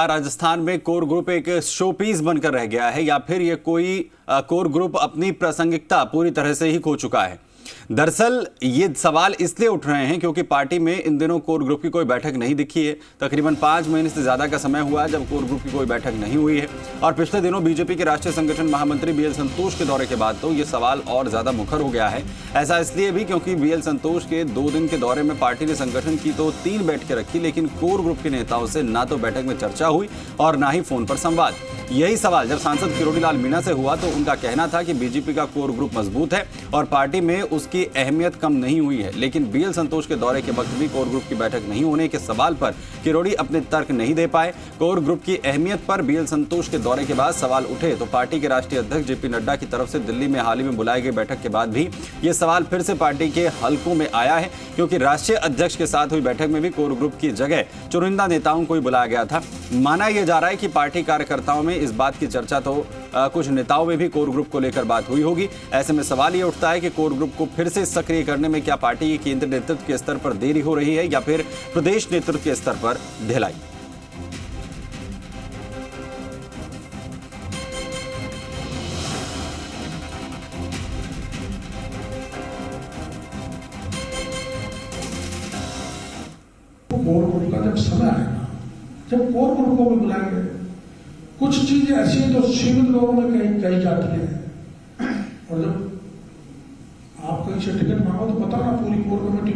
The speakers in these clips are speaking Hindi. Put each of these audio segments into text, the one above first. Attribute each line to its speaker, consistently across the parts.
Speaker 1: राजस्थान में कोर ग्रुप एक शोपीस बनकर रह गया है या फिर ये कोई कोर ग्रुप अपनी प्रासंगिकता पूरी तरह से ही खो चुका है। दरअसल ये सवाल इसलिए उठ रहे हैं क्योंकि पार्टी में इन दिनों कोर ग्रुप की कोई बैठक नहीं दिखी है। तकरीबन 5 महीने से ज्यादा का समय हुआ है जब कोर ग्रुप की कोई बैठक नहीं हुई है और पिछले दिनों बीजेपी के राष्ट्रीय संगठन महामंत्री बीएल संतोष के दौरे के बाद तो ये सवाल और ज्यादा मुखर हो गया है। ऐसा इसलिए भी क्योंकि बीएल संतोष के 2 दिन के दौरे में पार्टी ने संगठन की तो 3 बैठकें रखी, लेकिन कोर ग्रुप के नेताओं से ना तो बैठक में चर्चा हुई और ना ही फोन पर संवाद। यही सवाल जब सांसद किरोड़ी लाल मीणा से हुआ तो उनका कहना था कि बीजेपी का कोर ग्रुप मजबूत है और पार्टी में उसकी अहमियत कम नहीं हुई है। लेकिन बीएल संतोष के दौरे के वक्त भी कोर ग्रुप की बैठक नहीं होने के सवाल पर किरोड़ी अपने तर्क नहीं दे पाए। कोर ग्रुप की अहमियत पर बीएल संतोष के दौरे के बाद सवाल उठे तो पार्टी के राष्ट्रीय अध्यक्ष जेपी नड्डा की तरफ से दिल्ली में हाल ही में बुलाई गई बैठक के बाद भी ये सवाल फिर से पार्टी के हलकों में आया है, क्योंकि राष्ट्रीय अध्यक्ष के साथ हुई बैठक में भी कोर ग्रुप की जगह चुनिंदा नेताओं को ही बुलाया गया था। माना यह जा रहा है कि पार्टी कार्यकर्ताओं में इस बात की चर्चा तो कुछ नेताओं में भी कोर ग्रुप को लेकर बात हुई होगी। ऐसे में सवाल ये उठता है कि कोर ग्रुप को फिर से सक्रिय करने में क्या पार्टी के केंद्रीय नेतृत्व के स्तर पर देरी हो रही है या फिर प्रदेश नेतृत्व के स्तर पर ढिलाई।
Speaker 2: कोर ग्रुप का जब समय आएगा, जब कोर ग्रुप को भी बुलाएंगे, कुछ चीजें ऐसी हैं जो सीमित लोगों में कही जाती है और जब आप कहीं से टिकट मांगो तो पता ना पूरी कोर कमेटी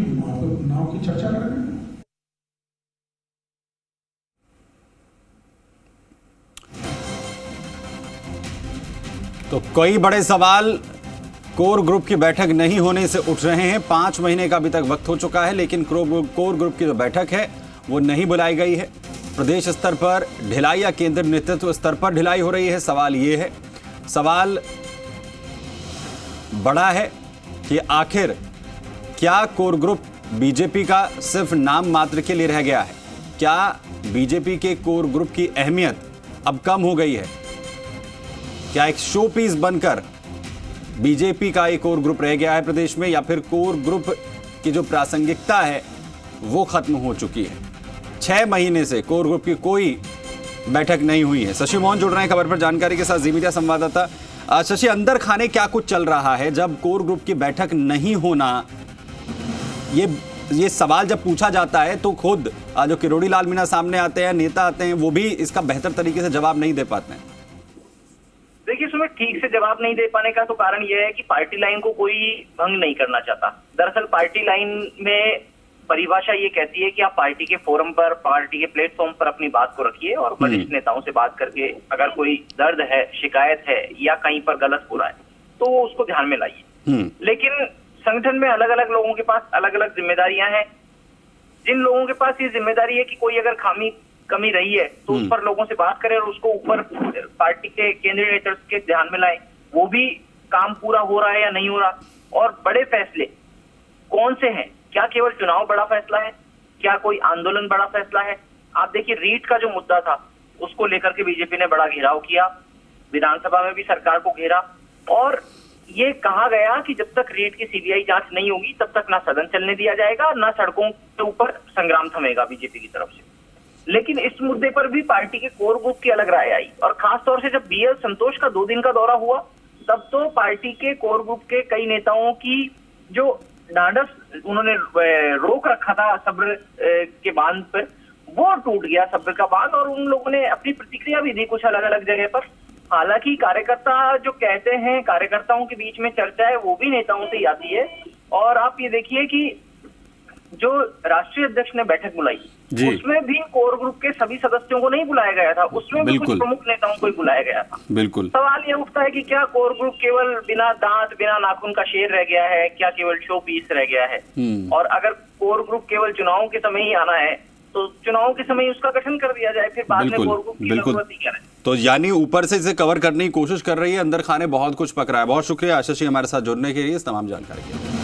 Speaker 2: नाम की चर्चा करेंगे।
Speaker 1: तो कई बड़े सवाल कोर ग्रुप की बैठक नहीं होने से उठ रहे हैं। 5 महीने का अभी तक वक्त हो चुका है, लेकिन कोर ग्रुप की जो बैठक है वो नहीं बुलाई गई है। प्रदेश स्तर पर ढिलाई या केंद्र नेतृत्व स्तर पर ढिलाई हो रही है। सवाल ये है, सवाल बड़ा है कि आखिर क्या कोर ग्रुप बीजेपी का सिर्फ नाम मात्र के लिए रह गया है? क्या बीजेपी के कोर ग्रुप की अहमियत अब कम हो गई है? क्या एक शो पीस बनकर बीजेपी का एक कोर ग्रुप रह गया है प्रदेश में, या फिर कोर ग्रुप की जो प्रासंगिकता है वो खत्म हो चुकी है? 6 महीने से कोर ग्रुप की कोई बैठक नहीं हुई है। शशि मोहन जुड़ रहे हैं खबर पर जानकारी के साथ, जी मीडिया संवाददाता। शशि, अंदर खाने क्या कुछ चल रहा है जब कोर ग्रुप की बैठक नहीं होना, ये सवाल जब पूछा जाता है तो खुद जो किरोड़ी लाल मीणा सामने आते हैं, नेता आते हैं, वो भी इसका बेहतर तरीके से जवाब नहीं दे पाते हैं।
Speaker 3: देखिए सुमित, ठीक से जवाब नहीं दे पाने का तो कारण यह है कि पार्टी लाइन को कोई भंग नहीं करना चाहता। दरअसल पार्टी लाइन में परिभाषा ये कहती है कि आप पार्टी के फोरम पर, पार्टी के प्लेटफॉर्म पर अपनी बात को रखिए और वरिष्ठ नेताओं से बात करके अगर कोई दर्द है, शिकायत है या कहीं पर गलत हो रहा है तो वो उसको ध्यान में लाइए। लेकिन संगठन में अलग अलग लोगों के पास अलग अलग जिम्मेदारियां हैं। जिन लोगों के पास ये जिम्मेदारी है कि कोई अगर कमी रही है तो उस पर लोगों से बात करें और उसको ऊपर पार्टी के केंद्रीय नेतृत्व के ध्यान में लाए, वो भी काम पूरा हो रहा है या नहीं हो रहा। और बड़े फैसले कौन से हैं? क्या केवल चुनाव बड़ा फैसला है? क्या कोई आंदोलन बड़ा फैसला है? आप देखिए, रीट का जो मुद्दा था उसको लेकर के बीजेपी ने बड़ा घेराव किया, विधानसभा में भी सरकार को घेरा और ये कहा गया कि जब तक रीट की सीबीआई जांच नहीं होगी तब तक ना सदन चलने दिया जाएगा, ना सड़कों के ऊपर संग्राम थमेगा बीजेपी की तरफ से। लेकिन इस मुद्दे पर भी पार्टी के कोर ग्रुप की अलग राय आई और खासतौर से जब बीएल संतोष का 2 दिन का दौरा हुआ तब तो पार्टी के कोर ग्रुप के कई नेताओं की जो ढांढस उन्होंने रोक रखा था सब्र के बांध पर, वो टूट गया सब्र का बांध और उन लोगों ने अपनी प्रतिक्रिया भी दी कुछ अलग अलग जगह पर। हालांकि कार्यकर्ता जो कहते हैं, कार्यकर्ताओं के बीच में चर्चा है वो भी नेताओं से ही आती है। और आप ये देखिए कि जो राष्ट्रीय अध्यक्ष ने बैठक बुलाई उसमें भी कोर ग्रुप के सभी सदस्यों को नहीं बुलाया गया था, उसमें भी कुछ प्रमुख नेताओं को ही बुलाया गया था। बिल्कुल सवाल ये उठता है कि क्या कोर ग्रुप केवल बिना दांत बिना नाखून का शेर रह गया है? क्या केवल शो पीस रह गया है? और अगर कोर ग्रुप केवल चुनावों के समय ही आना है तो चुनावों के समय उसका गठन कर दिया जाए, फिर बाद में कोर ग्रुप की जरूरत ही क्या है?
Speaker 1: तो यानी ऊपर से इसे कवर करने की कोशिश कर रही है, अंदर खाने बहुत कुछ पक रहा है। बहुत शुक्रिया शशि हमारे साथ जुड़ने के लिए, इस तमाम जानकारी के लिए।